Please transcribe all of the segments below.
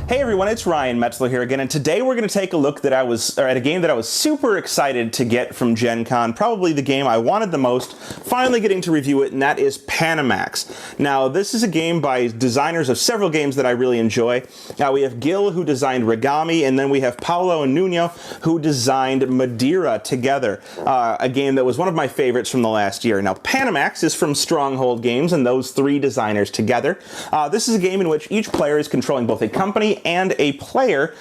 Hey everyone, it's Ryan Metzler here again, and today we're going to take a look at a game that I was super excited to get from Gen Con, probably the game I wanted the most, finally getting to review it, and that is Panamax. Now, this is a game by designers of several games that I really enjoy. Now, we have Gil, who designed Rigami, and then we have Paulo and Nuno, who designed Madeira together, a game that was one of my favorites from the last year. Now, Panamax is from Stronghold Games, and those three designers together. This is a game in which each player is controlling both a company and a player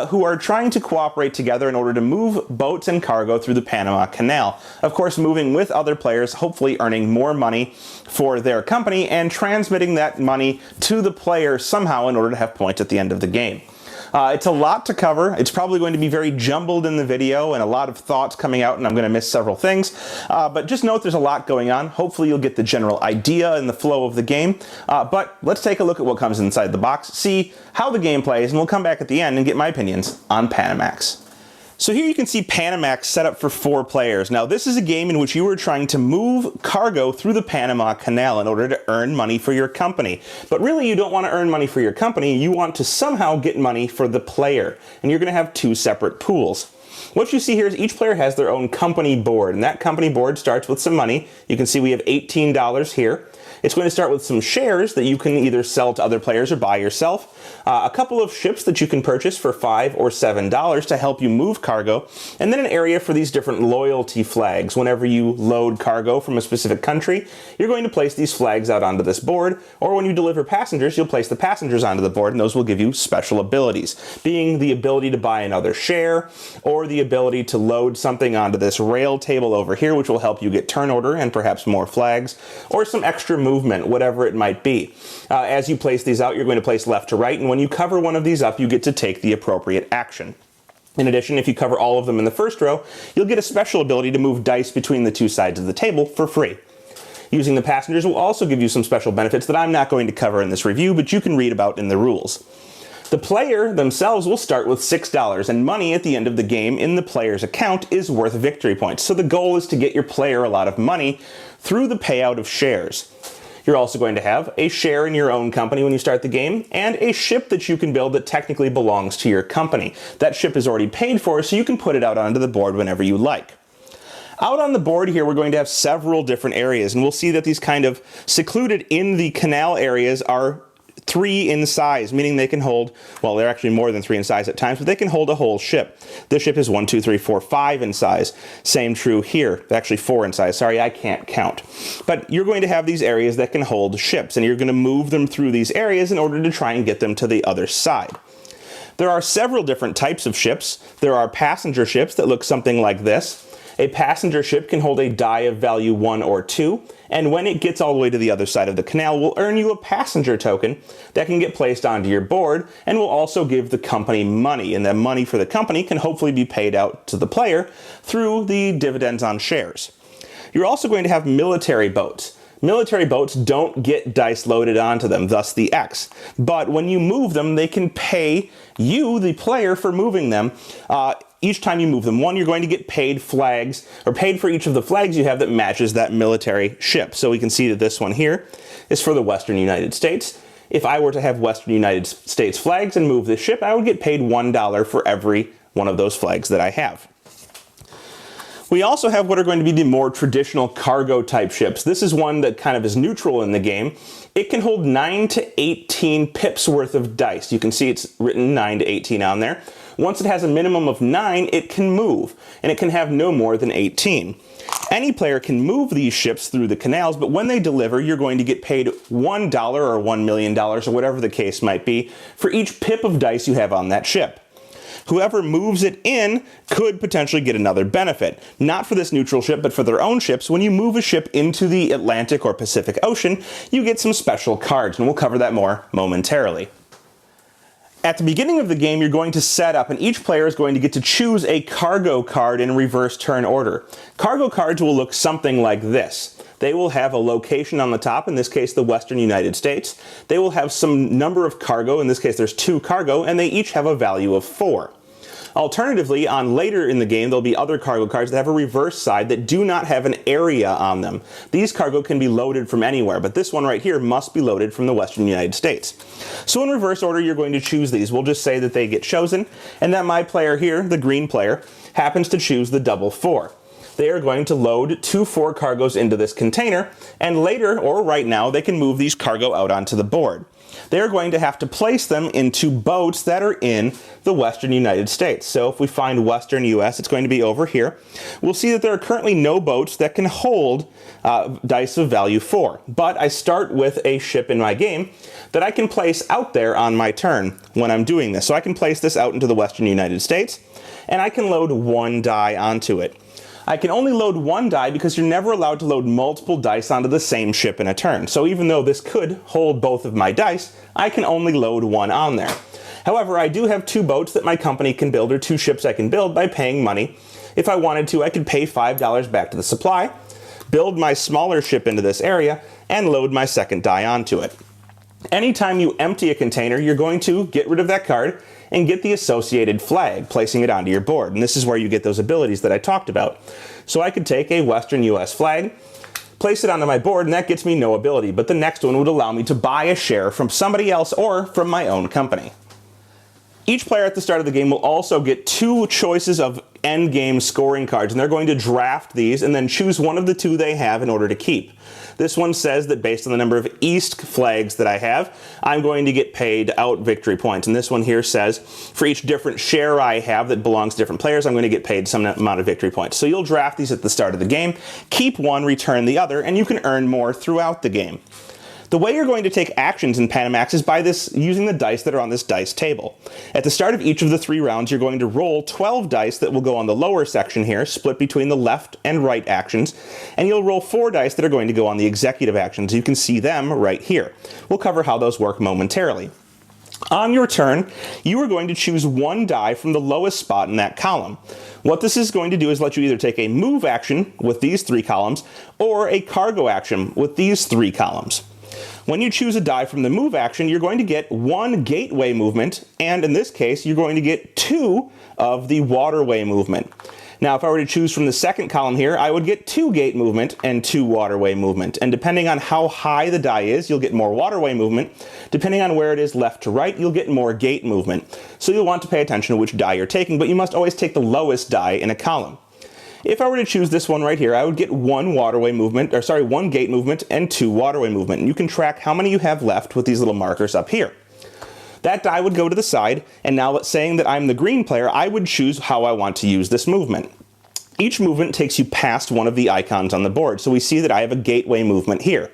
who are trying to cooperate together in order to move boats and cargo through the Panama Canal. Of course, moving with other players, hopefully earning more money for their company and transmitting that money to the player somehow in order to have points at the end of the game. It's a lot to cover. It's probably going to be very jumbled in the video and a lot of thoughts coming out, and I'm going to miss several things. But just note there's a lot going on. Hopefully you'll get the general idea and the flow of the game. But let's take a look at what comes inside the box, see how the game plays, and we'll come back at the end and get my opinions on Panamax. So here you can see Panamax set up for 4 players. Now this is a game in which you are trying to move cargo through the Panama Canal in order to earn money for your company. But really you don't want to earn money for your company, you want to somehow get money for the player. And you're going to have 2 separate pools. What you see here is each player has their own company board, and that company board starts with some money. You can see we have $18 here. It's going to start with some shares that you can either sell to other players or buy yourself, a couple of ships that you can purchase for $5 or $7 to help you move cargo, and then an area for these different loyalty flags. Whenever you load cargo from a specific country, you're going to place these flags out onto this board, or when you deliver passengers, you'll place the passengers onto the board, and those will give you special abilities, being the ability to buy another share, or the ability to load something onto this rail table over here, which will help you get turn order and perhaps more flags, or some extra movement, whatever it might be. As you place these out, you're going to place left to right, and when you cover one of these up, you get to take the appropriate action. In addition, if you cover all of them in the first row, you'll get a special ability to move dice between the 2 sides of the table for free. Using the passengers will also give you some special benefits that I'm not going to cover in this review, but you can read about in the rules. The player themselves will start with $6, and money at the end of the game in the player's account is worth victory points. So the goal is to get your player a lot of money through the payout of shares. You're also going to have a share in your own company when you start the game, and a ship that you can build that technically belongs to your company. That ship is already paid for, so you can put it out onto the board whenever you like. Out on the board here, we're going to have several different areas, and we'll see that these kind of secluded in the canal areas are 3 in size, meaning they can hold, well, they're actually more than 3 in size at times, but they can hold a whole ship. This ship is 1, 2, 3, 4, 5 in size. Same true here. Actually 4 in size. Sorry, I can't count. But you're going to have these areas that can hold ships, and you're going to move them through these areas in order to try and get them to the other side. There are several different types of ships. There are passenger ships that look something like this. A passenger ship can hold a die of value 1 or 2, and when it gets all the way to the other side of the canal, will earn you a passenger token that can get placed onto your board, and will also give the company money, and that money for the company can hopefully be paid out to the player through the dividends on shares. You're also going to have military boats. Military boats don't get dice loaded onto them, thus the X. But when you move them, they can pay you, the player, for moving them. Each time you move them, one, you're going to get paid flags, or paid for each of the flags you have that matches that military ship. So we can see that this one here is for the Western United States. If I were to have Western United States flags and move this ship, I would get paid $1 for every one of those flags that I have. We also have what are going to be the more traditional cargo type ships. This is one that kind of is neutral in the game. It can hold 9 to 18 pips worth of dice. You can see it's written 9 to 18 on there. Once it has a minimum of 9, it can move, and it can have no more than 18. Any player can move these ships through the canals, but when they deliver, you're going to get paid $1 or $1 million, or whatever the case might be, for each pip of dice you have on that ship. Whoever moves it in could potentially get another benefit. Not for this neutral ship, but for their own ships. When you move a ship into the Atlantic or Pacific Ocean, you get some special cards, and we'll cover that more momentarily. At the beginning of the game, you're going to set up, and each player is going to get to choose a cargo card in reverse turn order. Cargo cards will look something like this. They will have a location on the top, in this case the Western United States. They will have some number of cargo, in this case there's 2 cargo, and they each have a value of 4. Alternatively, on later in the game, there'll be other cargo cards that have a reverse side that do not have an area on them. These cargo can be loaded from anywhere, but this one right here must be loaded from the Western United States. So in reverse order, you're going to choose these. We'll just say that they get chosen, and that my player here, the green player, happens to choose the double 4. They are going to load 2 4 cargoes into this container, and later, or right now, they can move these cargo out onto the board. They're going to have to place them into boats that are in the Western United States. So if we find Western US, it's going to be over here. We'll see that there are currently no boats that can hold dice of value 4. But I start with a ship in my game that I can place out there on my turn when I'm doing this. So I can place this out into the Western United States, and I can load 1 die onto it. I can only load 1 die because you're never allowed to load multiple dice onto the same ship in a turn. So even though this could hold both of my dice, I can only load 1 on there. However, I do have 2 boats that my company can build, or 2 ships I can build by paying money. If I wanted to, I could pay $5 back to the supply, build my smaller ship into this area, and load my second die onto it. Anytime you empty a container, you're going to get rid of that card and get the associated flag, placing it onto your board. And this is where you get those abilities that I talked about. So I could take a Western US flag, place it onto my board, and that gets me no ability, but the next one would allow me to buy a share from somebody else or from my own company. Each player at the start of the game will also get 2 choices of end game scoring cards, and they're going to draft these and then choose one of the 2 they have in order to keep. This one says that based on the number of East flags that I have, I'm going to get paid out victory points. And this one here says for each different share I have that belongs to different players, I'm going to get paid some amount of victory points. So you'll draft these at the start of the game, keep one, return the other, and you can earn more throughout the game. The way you're going to take actions in Panamax is by using the dice that are on this dice table. At the start of each of the 3 rounds, you're going to roll 12 dice that will go on the lower section here, split between the left and right actions, and you'll roll 4 dice that are going to go on the executive actions. You can see them right here. We'll cover how those work momentarily. On your turn, you are going to choose 1 die from the lowest spot in that column. What this is going to do is let you either take a move action with these 3 columns or a cargo action with these 3 columns. When you choose a die from the move action, you're going to get 1 gateway movement, and in this case, you're going to get 2 of the waterway movement. Now, if I were to choose from the second column here, I would get 2 gate movement and 2 waterway movement. And depending on how high the die is, you'll get more waterway movement. Depending on where it is left to right, you'll get more gate movement. So you'll want to pay attention to which die you're taking, but you must always take the lowest die in a column. If I were to choose this one right here, I would get 1 waterway movement, or sorry, 1 gate movement and 2 waterway movement. And you can track how many you have left with these little markers up here. That die would go to the side, and now let's saying that I'm the green player, I would choose how I want to use this movement. Each movement takes you past one of the icons on the board, so we see that I have a gateway movement here.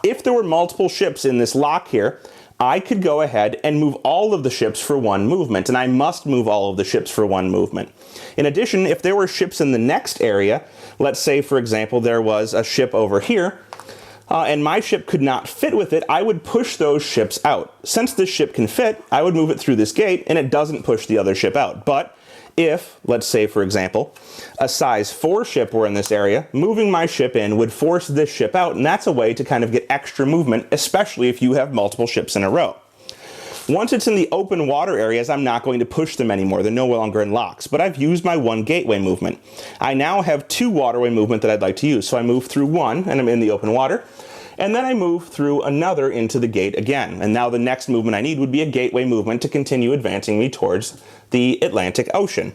If there were multiple ships in this lock here, I could go ahead and move all of the ships for 1 movement, and I must move all of the ships for 1 movement. In addition, if there were ships in the next area, let's say for example there was a ship over here, and my ship could not fit with it, I would push those ships out. Since this ship can fit, I would move it through this gate, and it doesn't push the other ship out. But if, let's say for example, a size 4 ship were in this area, moving my ship in would force this ship out, and that's a way to kind of get extra movement, especially if you have multiple ships in a row. Once it's in the open water areas, I'm not going to push them anymore. They're no longer in locks, but I've used my 1 gateway movement. I now have 2 waterway movement that I'd like to use, so I move through 1, and I'm in the open water, and then I move through another into the gate again. And now the next movement I need would be a gateway movement to continue advancing me towards the Atlantic Ocean.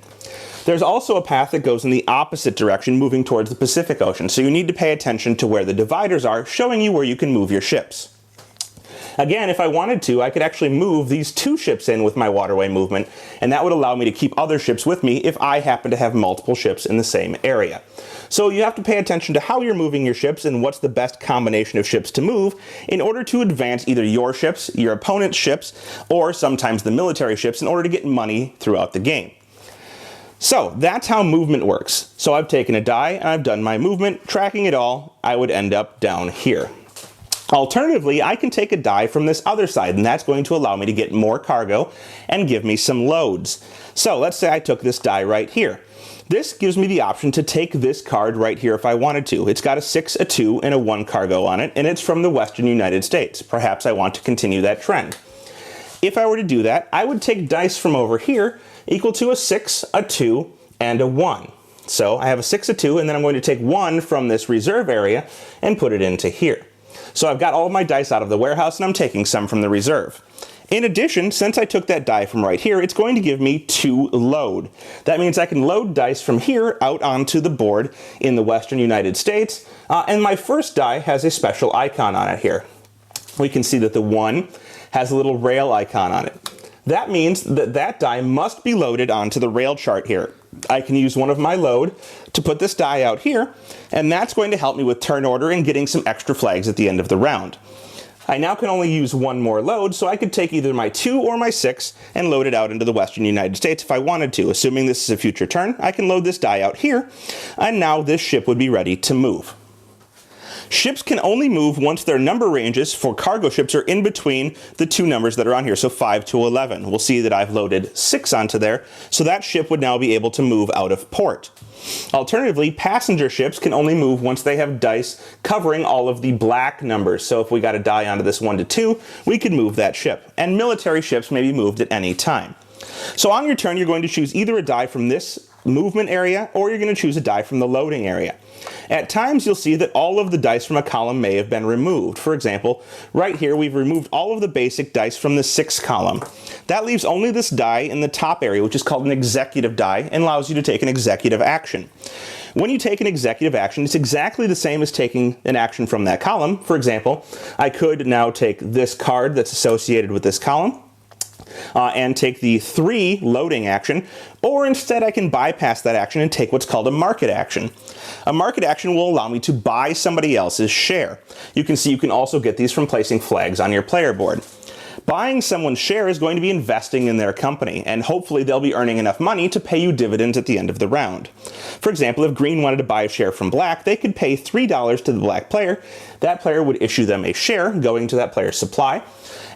There's also a path that goes in the opposite direction, moving towards the Pacific Ocean, so you need to pay attention to where the dividers are, showing you where you can move your ships. Again, if I wanted to, I could actually move these 2 ships in with my waterway movement, and that would allow me to keep other ships with me if I happen to have multiple ships in the same area. So you have to pay attention to how you're moving your ships and what's the best combination of ships to move in order to advance either your ships, your opponent's ships, or sometimes the military ships in order to get money throughout the game. So that's how movement works. So I've taken a die and I've done my movement, tracking it all, I would end up down here. Alternatively, I can take a die from this other side, and that's going to allow me to get more cargo and give me some loads. So let's say I took this die right here. This gives me the option to take this card right here if I wanted to. It's got a 6, a 2, and a 1 cargo on it, and it's from the Western United States. Perhaps I want to continue that trend. If I were to do that, I would take dice from over here equal to a 6, a 2, and a 1. So I have a 6, a 2, and then I'm going to take 1 from this reserve area and put it into here. So I've got all of my dice out of the warehouse, and I'm taking some from the reserve. In addition, since I took that die from right here, it's going to give me 2 load. That means I can load dice from here out onto the board in the western United States, and my first die has a special icon on it here. We can see that the 1 has a little rail icon on it. That means that that die must be loaded onto the rail chart here. I can use one of my load to put this die out here, and that's going to help me with turn order and getting some extra flags at the end of the round. I now can only use one more load, so I could take either my 2 or my 6 and load it out into the western United States if I wanted to. Assuming this is a future turn, I can load this die out here, and now this ship would be ready to move. Ships can only move once their number ranges for cargo ships are in between the 2 numbers that are on here, so 5 to 11. We'll see that I've loaded 6 onto there, so that ship would now be able to move out of port. Alternatively, passenger ships can only move once they have dice covering all of the black numbers. So if we got a die onto this 1 to 2, we could move that ship. And military ships may be moved at any time. So on your turn, you're going to choose either a die from this movement area, or you're going to choose a die from the loading area. At times, you'll see that all of the dice from a column may have been removed. For example, right here, we've removed all of the basic dice from the 6 column. That leaves only this die in the top area, which is called an executive die, and allows you to take an executive action. When you take an executive action, it's exactly the same as taking an action from that column. For example, I could now take this card that's associated with this column, and take the 3 loading action, or instead I can bypass that action and take what's called a market action. A market action will allow me to buy somebody else's share. You can see you can also get these from placing flags on your player board. Buying someone's share is going to be investing in their company, and hopefully they'll be earning enough money to pay you dividends at the end of the round. For example, if green wanted to buy a share from black, they could pay $3 to the black player. That player would issue them a share going to that player's supply,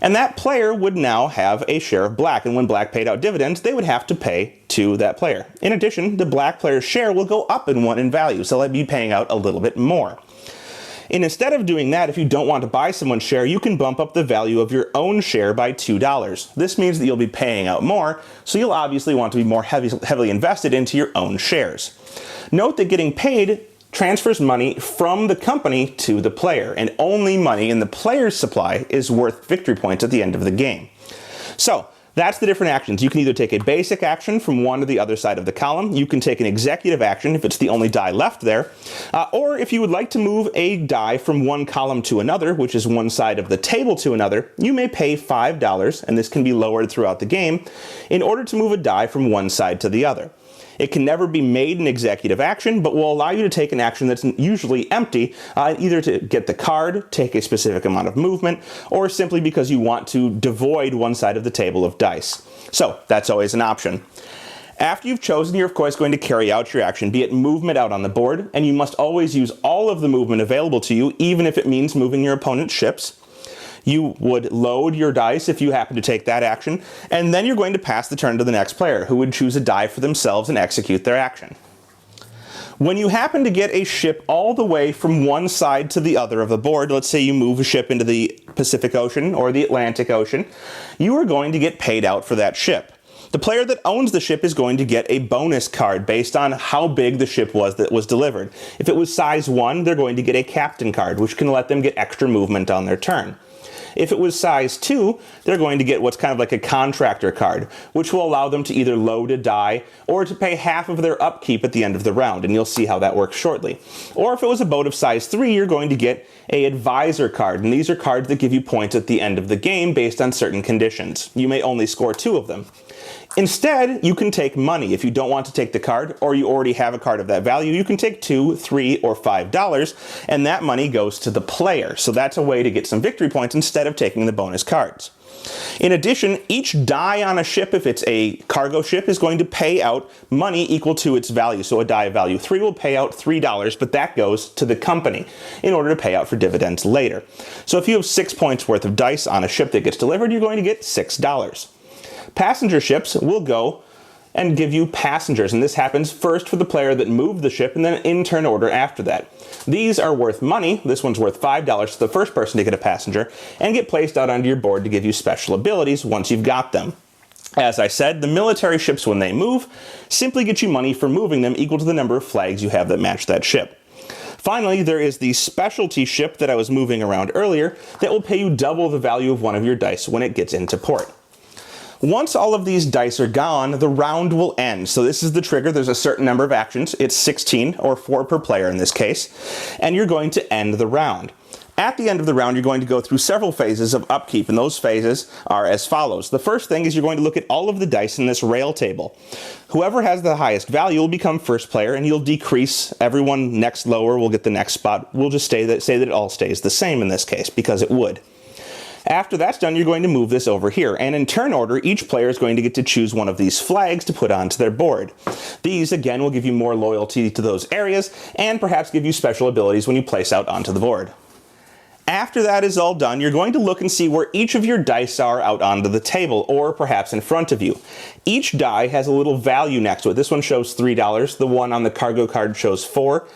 and that player would now have a share of black, and when black paid out dividends, they would have to pay to that player. In addition, the black player's share will go up in value, so they'll be paying out a little bit more. And instead of doing that, if you don't want to buy someone's share, you can bump up the value of your own share by $2. This means that you'll be paying out more, so you'll obviously want to be more heavily invested into your own shares. Note that getting paid transfers money from the company to the player, and only money in the player's supply is worth victory points at the end of the game. So, that's the different actions. You can either take a basic action from one to the other side of the column, you can take an executive action if it's the only die left there, or if you would like to move a die from one column to another, which is one side of the table to another, you may pay $5, and this can be lowered throughout the game, in order to move a die from one side to the other. It can never be made an executive action, but will allow you to take an action that's usually empty, either to get the card, take a specific amount of movement, or simply because you want to devoid one side of the table of dice. So that's always an option. After you've chosen, you're of course going to carry out your action, be it movement out on the board, and you must always use all of the movement available to you, even if it means moving your opponent's ships. You would load your dice if you happen to take that action, and then you're going to pass the turn to the next player, who would choose a die for themselves and execute their action. When you happen to get a ship all the way from one side to the other of the board, let's say you move a ship into the Pacific Ocean or the Atlantic Ocean, you are going to get paid out for that ship. The player that owns the ship is going to get a bonus card based on how big the ship was that was delivered. If it was size 1, they're going to get a captain card, which can let them get extra movement on their turn. If it was size 2, they're going to get what's kind of like a contractor card, which will allow them to either load a die or to pay half of their upkeep at the end of the round, and you'll see how that works shortly. Or if it was a boat of size 3, you're going to get an advisor card, and these are cards that give you points at the end of the game based on certain conditions. You may only score 2 of them. Instead, you can take money. If you don't want to take the card, or you already have a card of that value, you can take $2, $3, or $5, and that money goes to the player. So that's a way to get some victory points instead of taking the bonus cards. In addition, each die on a ship, if it's a cargo ship, is going to pay out money equal to its value. So a die of value 3 will pay out $3, but that goes to the company in order to pay out for dividends later. So if you have 6 points worth of dice on a ship that gets delivered, you're going to get $6. Passenger ships will go and give you passengers, and this happens first for the player that moved the ship and then in turn order after that. These are worth money. This one's worth $5 to the first person to get a passenger and get placed out onto your board to give you special abilities once you've got them. As I said, the military ships, when they move, simply get you money for moving them equal to the number of flags you have that match that ship. Finally, there is the specialty ship that I was moving around earlier that will pay you double the value of one of your dice when it gets into port. Once all of these dice are gone, the round will end. So this is the trigger. There's a certain number of actions. It's 16, or 4 per player in this case, and you're going to end the round. At the end of the round, you're going to go through several phases of upkeep, and those phases are as follows. The first thing is you're going to look at all of the dice in this rail table. Whoever has the highest value will become first player, and you'll decrease. Everyone next lower will get the next spot. We'll just say that it all stays the same in this case, because it would. After that's done, you're going to move this over here, and in turn order, each player is going to get to choose one of these flags to put onto their board. These, again, will give you more loyalty to those areas, and perhaps give you special abilities when you place out onto the board. After that is all done, you're going to look and see where each of your dice are out onto the table, or perhaps in front of you. Each die has a little value next to it. This one shows $3. The one on the cargo card shows 4.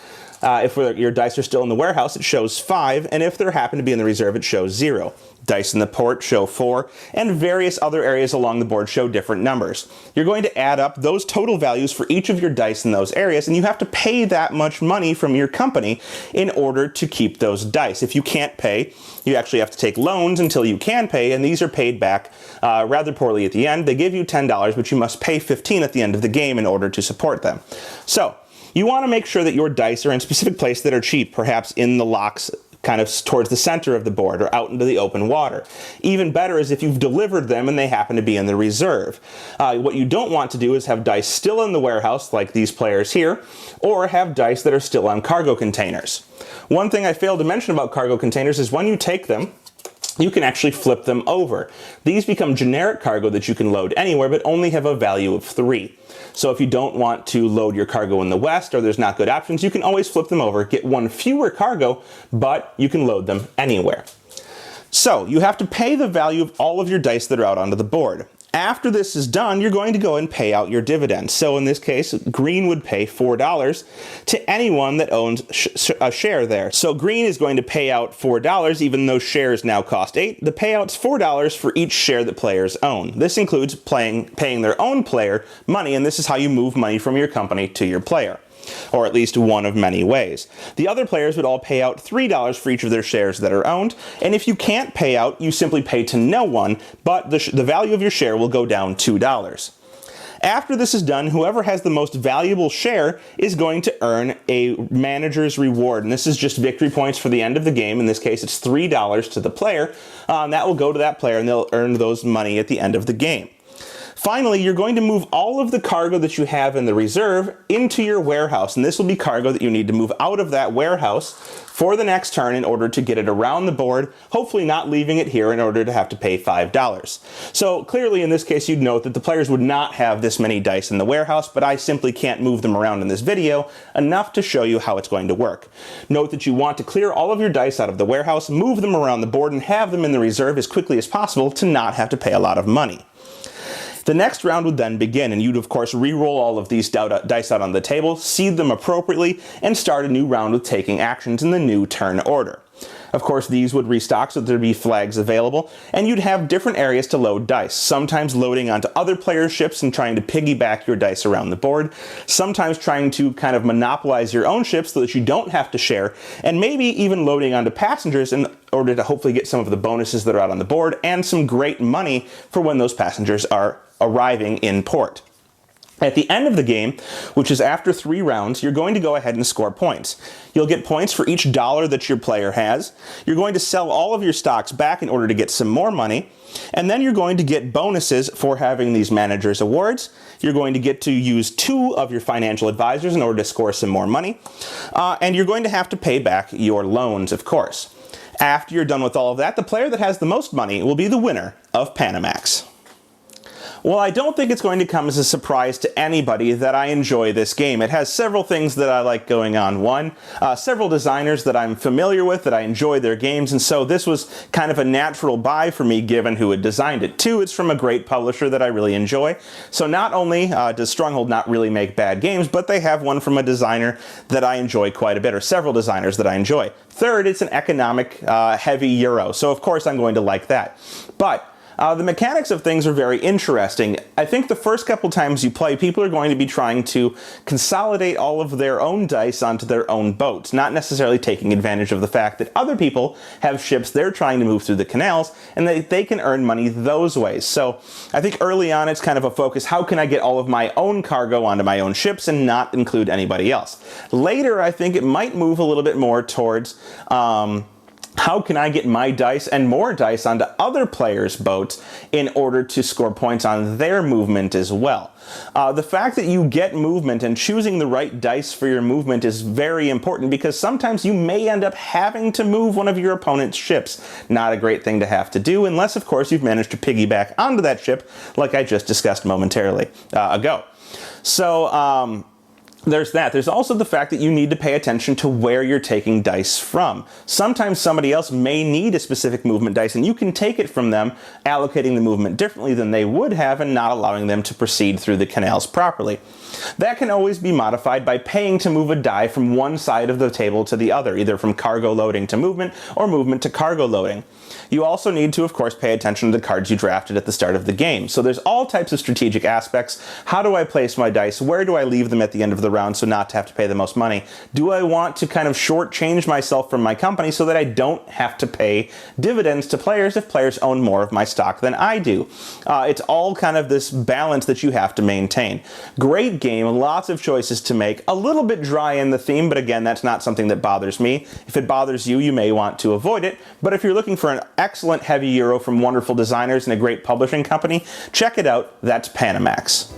If your dice are still in the warehouse, it shows 5, and if they happen to be in the reserve, it shows 0. Dice in the port show 4, and various other areas along the board show different numbers. You're going to add up those total values for each of your dice in those areas, and you have to pay that much money from your company in order to keep those dice. If you can't pay, you actually have to take loans until you can pay, and these are paid back rather poorly at the end. They give you $10, but you must pay $15 at the end of the game in order to support them. So, you want to make sure that your dice are in specific places that are cheap, perhaps in the locks kind of towards the center of the board or out into the open water. Even better is if you've delivered them and they happen to be in the reserve. What you don't want to do is have dice still in the warehouse like these players here, or have dice that are still on cargo containers. One thing I failed to mention about cargo containers is when you take them, you can actually flip them over. These become generic cargo that you can load anywhere, but only have a value of 3. So if you don't want to load your cargo in the west, or there's not good options, you can always flip them over, get one fewer cargo, but you can load them anywhere. So you have to pay the value of all of your dice that are out onto the board. After this is done, you're going to go and pay out your dividends. So in this case, green would pay $4 to anyone that owns a share there. So green is going to pay out $4, even though shares now cost 8. The payout's $4 for each share that players own. This includes paying their own player money, and this is how you move money from your company to your player, or at least one of many ways. The other players would all pay out $3 for each of their shares that are owned, and if you can't pay out, you simply pay to no one, but the value of your share will go down $2. After this is done, whoever has the most valuable share is going to earn a manager's reward, and this is just victory points for the end of the game. In this case, it's $3 to the player. That will go to that player, and they'll earn those money at the end of the game. Finally, you're going to move all of the cargo that you have in the reserve into your warehouse, and this will be cargo that you need to move out of that warehouse for the next turn in order to get it around the board, hopefully not leaving it here in order to have to pay $5. So clearly in this case you'd note that the players would not have this many dice in the warehouse, but I simply can't move them around in this video enough to show you how it's going to work. Note that you want to clear all of your dice out of the warehouse, move them around the board, and have them in the reserve as quickly as possible to not have to pay a lot of money. The next round would then begin, and you'd of course re-roll all of these dice out on the table, seed them appropriately, and start a new round with taking actions in the new turn order. Of course, these would restock so there'd be flags available, and you'd have different areas to load dice, sometimes loading onto other players' ships and trying to piggyback your dice around the board, sometimes trying to kind of monopolize your own ships so that you don't have to share, and maybe even loading onto passengers in order to hopefully get some of the bonuses that are out on the board and some great money for when those passengers are arriving in port. At the end of the game, which is after 3 rounds, you're going to go ahead and score points. You'll get points for each dollar that your player has. You're going to sell all of your stocks back in order to get some more money. And then you're going to get bonuses for having these managers' awards. You're going to get to use 2 of your financial advisors in order to score some more money. And you're going to have to pay back your loans, of course. After you're done with all of that, the player that has the most money will be the winner of Panamax. Well, I don't think it's going to come as a surprise to anybody that I enjoy this game. It has several things that I like going on. One, several designers that I'm familiar with, that I enjoy their games, and so this was kind of a natural buy for me given who had designed it. Two, it's from a great publisher that I really enjoy. So not only does Stronghold not really make bad games, but they have one from a designer that I enjoy quite a bit, or several designers that I enjoy. Third, it's an economic, heavy Euro, so of course I'm going to like that. But the mechanics of things are very interesting. I think the first couple times you play, people are going to be trying to consolidate all of their own dice onto their own boats, not necessarily taking advantage of the fact that other people have ships they're trying to move through the canals, and they can earn money those ways. So I think early on it's kind of a focus, how can I get all of my own cargo onto my own ships and not include anybody else? Later, I think it might move a little bit more towards how can I get my dice and more dice onto other players' boats in order to score points on their movement as well? The fact that you get movement and choosing the right dice for your movement is very important, because sometimes you may end up having to move one of your opponent's ships. Not a great thing to have to do, unless of course you've managed to piggyback onto that ship like I just discussed momentarily ago. So, there's that. There's also the fact that you need to pay attention to where you're taking dice from. Sometimes somebody else may need a specific movement dice, and you can take it from them, allocating the movement differently than they would have and not allowing them to proceed through the canals properly. That can always be modified by paying to move a die from one side of the table to the other, either from cargo loading to movement or movement to cargo loading. You also need to, of course, pay attention to the cards you drafted at the start of the game. So there's all types of strategic aspects. How do I place my dice? Where do I leave them at the end of the round so not to have to pay the most money? Do I want to kind of shortchange myself from my company so that I don't have to pay dividends to players if players own more of my stock than I do? It's all kind of this balance that you have to maintain. Great game, lots of choices to make, a little bit dry in the theme, but again, that's not something that bothers me. If it bothers you, you may want to avoid it, but if you're looking for an excellent heavy Euro from wonderful designers and a great publishing company, check it out. That's Panamax.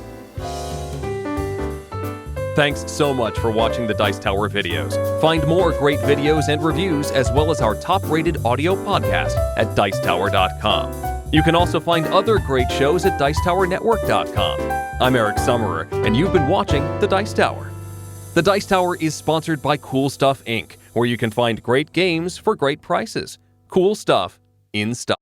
Thanks so much for watching the Dice Tower videos. Find more great videos and reviews, as well as our top-rated audio podcast at Dicetower.com. You can also find other great shows at Dicetowernetwork.com. I'm Eric Summerer, and you've been watching The Dice Tower. The Dice Tower is sponsored by Cool Stuff Inc., where you can find great games for great prices. Cool stuff in stock.